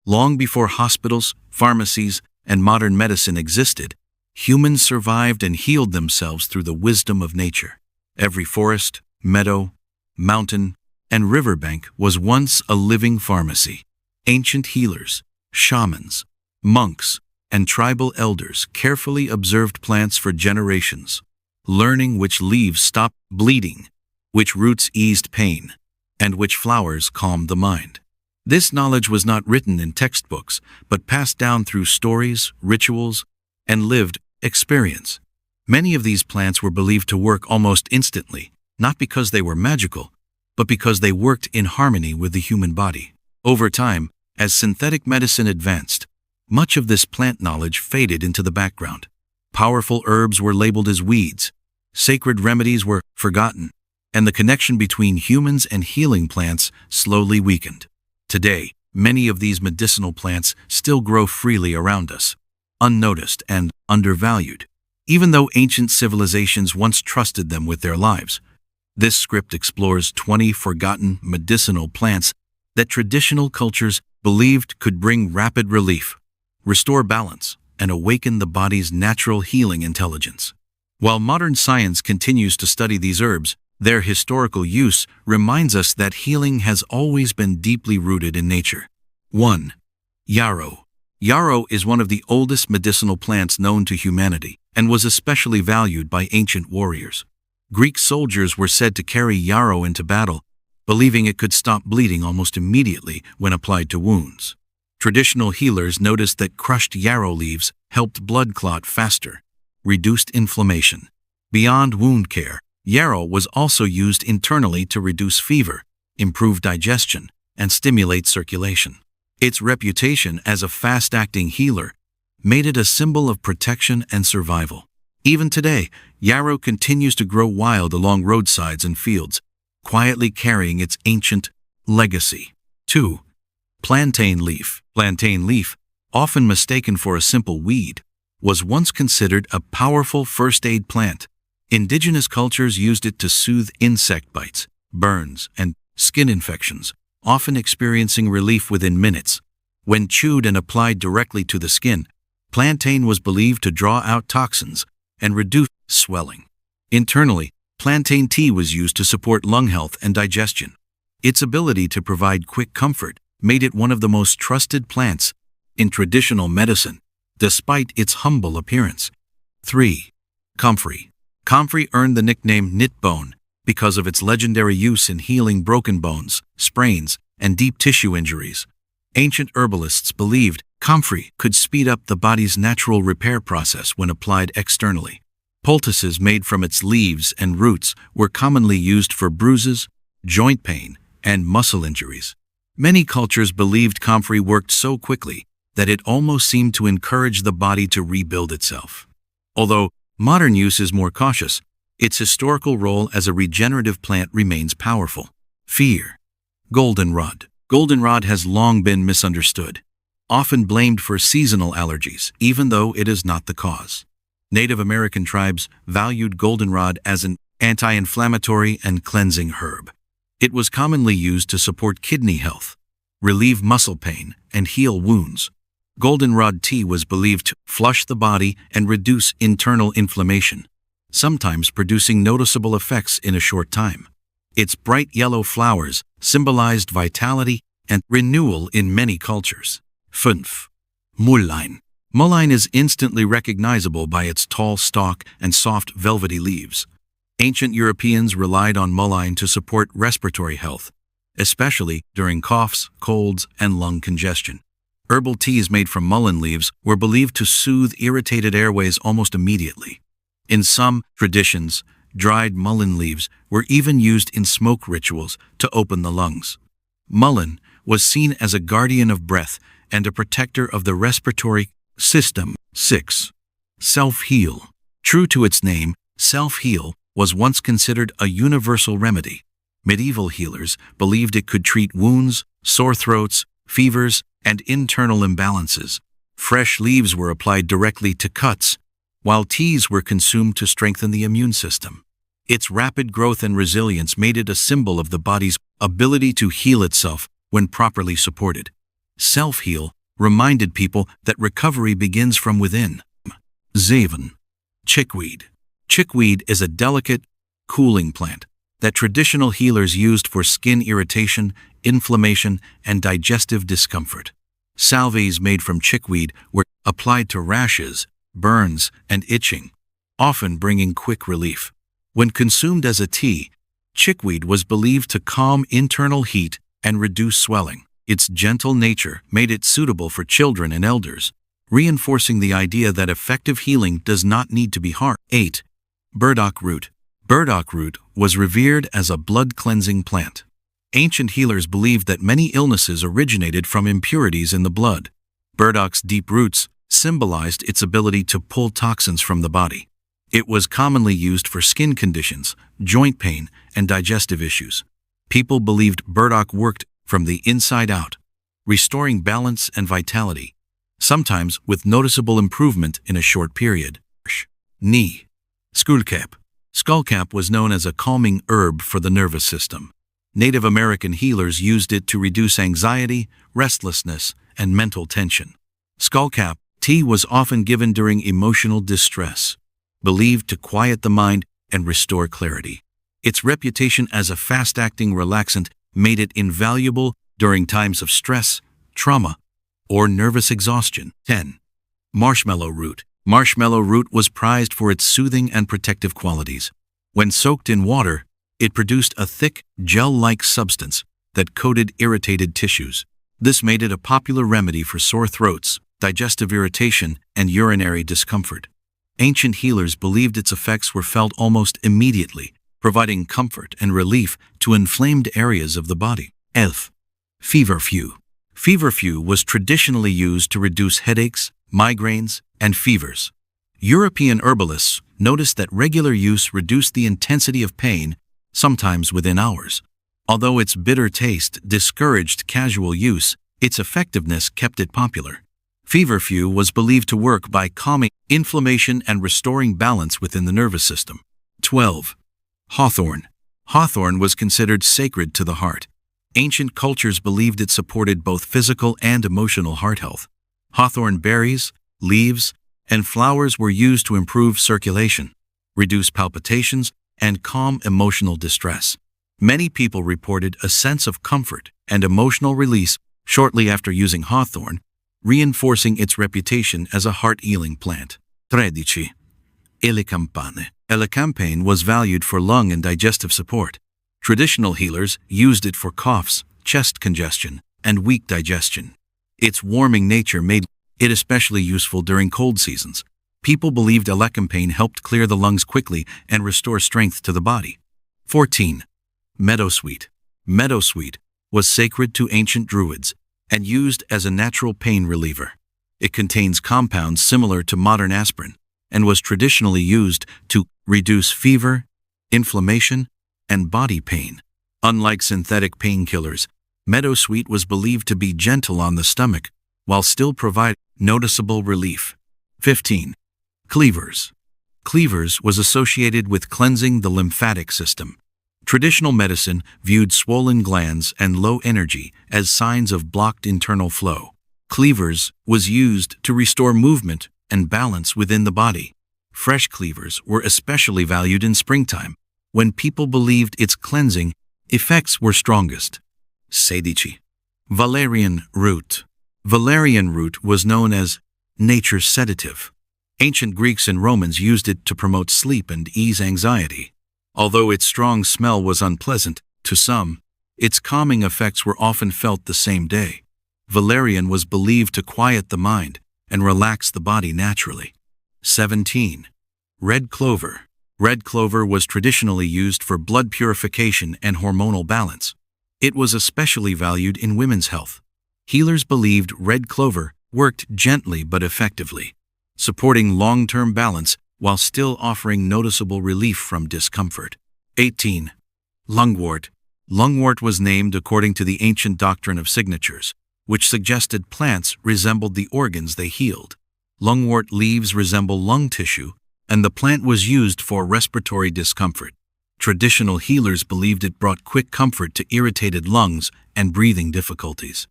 Long before hospitals, pharmacies, and modern medicine existed, humans survived and healed themselves through the wisdom of nature. Every forest, meadow, mountain, and riverbank was once a living pharmacy. Ancient healers, shamans, monks, and tribal elders carefully observed plants for generations, learning which leaves stopped bleeding, which roots eased pain, and which flowers calmed the mind. This knowledge was not written in textbooks, but passed down through stories, rituals, and lived experience. Many of these plants were believed to work almost instantly, not because they were magical, but because they worked in harmony with the human body. Over time, as synthetic medicine advanced, much of this plant knowledge faded into the background. Powerful herbs were labeled as weeds, sacred remedies were forgotten, and the connection between humans and healing plants slowly weakened. Today, many of these medicinal plants still grow freely around us, unnoticed and undervalued, even though ancient civilizations once trusted them with their lives. This script explores 20 forgotten medicinal plants that traditional cultures believed could bring rapid relief, restore balance, and awaken the body's natural healing intelligence. While modern science continues to study these herbs, their historical use reminds us that healing has always been deeply rooted in nature. 1. Yarrow. Yarrow is one of the oldest medicinal plants known to humanity and was especially valued by ancient warriors. Greek soldiers were said to carry yarrow into battle, believing it could stop bleeding almost immediately when applied to wounds. Traditional healers noticed that crushed yarrow leaves helped blood clot faster, reduced inflammation. Beyond wound care, yarrow was also used internally to reduce fever, improve digestion, and stimulate circulation. Its reputation as a fast-acting healer made it a symbol of protection and survival. Even today, yarrow continues to grow wild along roadsides and fields, quietly carrying its ancient legacy. 2. Plantain leaf. Plantain leaf, often mistaken for a simple weed, was once considered a powerful first-aid plant. Indigenous cultures used it to soothe insect bites, burns, and skin infections, often experiencing relief within minutes. When chewed and applied directly to the skin, plantain was believed to draw out toxins and reduce swelling. Internally, plantain tea was used to support lung health and digestion. Its ability to provide quick comfort made it one of the most trusted plants in traditional medicine, despite its humble appearance. 3. Comfrey. Comfrey earned the nickname knit bone because of its legendary use in healing broken bones, sprains, and deep tissue injuries. Ancient herbalists believed comfrey could speed up the body's natural repair process when applied externally. Poultices made from its leaves and roots were commonly used for bruises, joint pain, and muscle injuries. Many cultures believed comfrey worked so quickly that it almost seemed to encourage the body to rebuild itself. Although modern use is more cautious, its historical role as a regenerative plant remains powerful. Fear. Goldenrod. Goldenrod has long been misunderstood, often blamed for seasonal allergies, even though it is not the cause. Native American tribes valued goldenrod as an anti-inflammatory and cleansing herb. It was commonly used to support kidney health, relieve muscle pain, and heal wounds. Goldenrod tea was believed to flush the body and reduce internal inflammation, sometimes producing noticeable effects in a short time. Its bright yellow flowers symbolized vitality and renewal in many cultures. 5. Mullein. Mullein is instantly recognizable by its tall stalk and soft velvety leaves. Ancient Europeans relied on mullein to support respiratory health, especially during coughs, colds, and lung congestion. Herbal teas made from mullein leaves were believed to soothe irritated airways almost immediately. In some traditions, dried mullein leaves were even used in smoke rituals to open the lungs. Mullein was seen as a guardian of breath and a protector of the respiratory system. 6. Self-heal. True to its name, self-heal was once considered a universal remedy. Medieval healers believed it could treat wounds, sore throats, fevers, and internal imbalances. Fresh leaves were applied directly to cuts, while teas were consumed to strengthen the immune system. Its rapid growth and resilience made it a symbol of the body's ability to heal itself when properly supported. self-heal, reminded people that recovery begins from within. Zeven. Chickweed. Chickweed is a delicate, cooling plant that traditional healers used for skin irritation, inflammation, and digestive discomfort. Salves made from chickweed were applied to rashes, burns, and itching, often bringing quick relief. When consumed as a tea, chickweed was believed to calm internal heat and reduce swelling. Its gentle nature made it suitable for children and elders, reinforcing the idea that effective healing does not need to be hard. 8. Burdock root. Burdock root was revered as a blood-cleansing plant. Ancient healers believed that many illnesses originated from impurities in the blood. Burdock's deep roots symbolized its ability to pull toxins from the body. It was commonly used for skin conditions, joint pain, and digestive issues. People believed burdock worked from the inside out, restoring balance and vitality, sometimes with noticeable improvement in a short period. Knee. Skullcap. Skullcap was known as a calming herb for the nervous system. Native American healers used it to reduce anxiety, restlessness, and mental tension. Skullcap tea was often given during emotional distress, believed to quiet the mind and restore clarity. Its reputation as a fast-acting relaxant made it invaluable during times of stress, trauma, or nervous exhaustion. 10. Marshmallow root. Marshmallow root was prized for its soothing and protective qualities. When soaked in water, it produced a thick, gel-like substance that coated irritated tissues. This made it a popular remedy for sore throats, digestive irritation, and urinary discomfort. Ancient healers believed its effects were felt almost immediately, providing comfort and relief to inflamed areas of the body. 11. Feverfew. Feverfew was traditionally used to reduce headaches, migraines, and fevers. European herbalists noticed that regular use reduced the intensity of pain, sometimes within hours. Although its bitter taste discouraged casual use, its effectiveness kept it popular. Feverfew was believed to work by calming inflammation and restoring balance within the nervous system. 12. Hawthorn. Hawthorn was considered sacred to the heart. Ancient cultures believed it supported both physical and emotional heart health. Hawthorn berries, leaves, and flowers were used to improve circulation, reduce palpitations, and calm emotional distress. Many people reported a sense of comfort and emotional release shortly after using hawthorn, reinforcing its reputation as a heart-healing plant. 13. Elecampane. Elecampane was valued for lung and digestive support. Traditional healers used it for coughs, chest congestion, and weak digestion. Its warming nature made it especially useful during cold seasons. People believed elecampane helped clear the lungs quickly and restore strength to the body. 14. Meadowsweet. Meadowsweet was sacred to ancient druids and used as a natural pain reliever. It contains compounds similar to modern aspirin and was traditionally used to reduce fever, inflammation, and body pain. Unlike synthetic painkillers, meadowsweet was believed to be gentle on the stomach while still providing noticeable relief. 15. Cleavers. Cleavers was associated with cleansing the lymphatic system. Traditional medicine viewed swollen glands and low energy as signs of blocked internal flow. Cleavers was used to restore movement and balance within the body. Fresh cleavers were especially valued in springtime, when people believed its cleansing effects were strongest. 16. Valerian root. Valerian root was known as nature's sedative. Ancient Greeks and Romans used it to promote sleep and ease anxiety. Although its strong smell was unpleasant to some, its calming effects were often felt the same day. Valerian was believed to quiet the mind and relax the body naturally. 17. Red clover. Red clover was traditionally used for blood purification and hormonal balance. It was especially valued in women's health. Healers believed red clover worked gently but effectively, supporting long-term balance while still offering noticeable relief from discomfort. 18. Lungwort. Lungwort was named according to the ancient doctrine of signatures, which suggested plants resembled the organs they healed. Lungwort leaves resemble lung tissue, and the plant was used for respiratory discomfort. Traditional healers believed it brought quick comfort to irritated lungs and breathing difficulties.